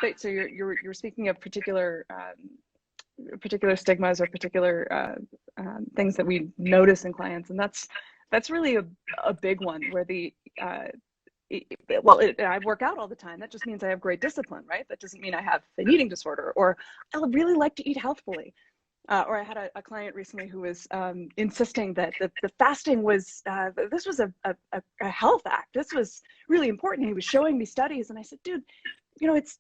But so you're speaking of particular stigmas or particular things that we notice in clients, and that's really a big one where I work out all the time. That just means I have great discipline, right? That doesn't mean I have an eating disorder, or I really like to eat healthfully. Or I had a client recently who was insisting that the fasting was, this was a health act. This was really important. He was showing me studies, and I said, dude, it's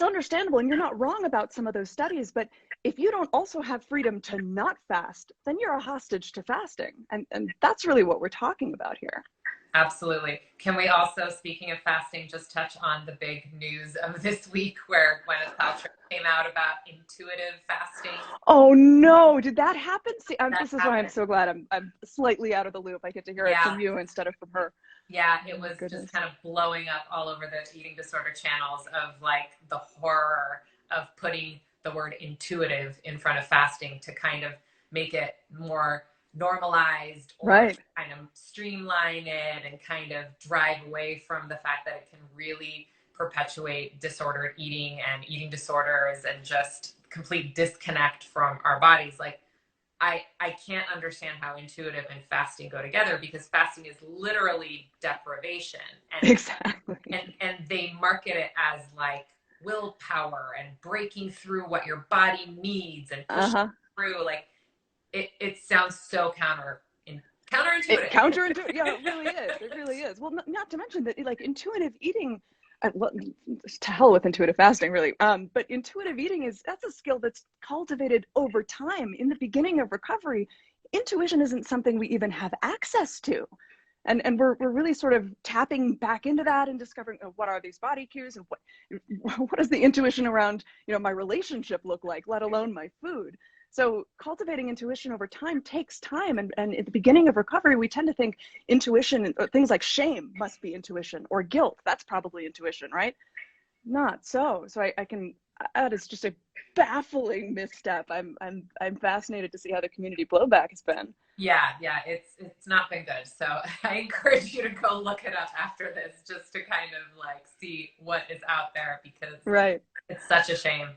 understandable, and you're not wrong about some of those studies, but if you don't also have freedom to not fast, then you're a hostage to fasting. And that's really what we're talking about here. Absolutely. Can we also, speaking of fasting, just touch on the big news of this week where Gwyneth Paltrow came out about intuitive fasting? Oh no, did that happen? See, this is why I'm happened. so glad I'm slightly out of the loop. I get to hear it from you instead of from her. Yeah, it was just kind of blowing up all over the eating disorder channels of like the horror of putting the word intuitive in front of fasting to kind of make it more normalized, or kind of streamline it and kind of drive away from the fact that it can really perpetuate disordered eating and eating disorders and just complete disconnect from our bodies. Like, I can't understand how intuitive and fasting go together, because fasting is literally deprivation. And, exactly. And they market it as like willpower and breaking through what your body needs and pushing through. Like, it sounds so counterintuitive. Counterintuitive. Yeah, it really is. It really is. Well, not to mention that like intuitive eating, well, to hell with intuitive fasting, really. But intuitive eating that's a skill that's cultivated over time. In the beginning of recovery, intuition isn't something we even have access to. And we're really sort of tapping back into that and discovering what are these body cues, and what does the intuition around my relationship look like, let alone my food. So cultivating intuition over time takes time. And at the beginning of recovery, we tend to think intuition, things like shame must be intuition, or guilt, that's probably intuition, right? Not so. So that is just a baffling misstep. I'm fascinated to see how the community blowback has been. Yeah, it's not been good. So I encourage you to go look it up after this, just to kind of like see what is out there, because it's such a shame.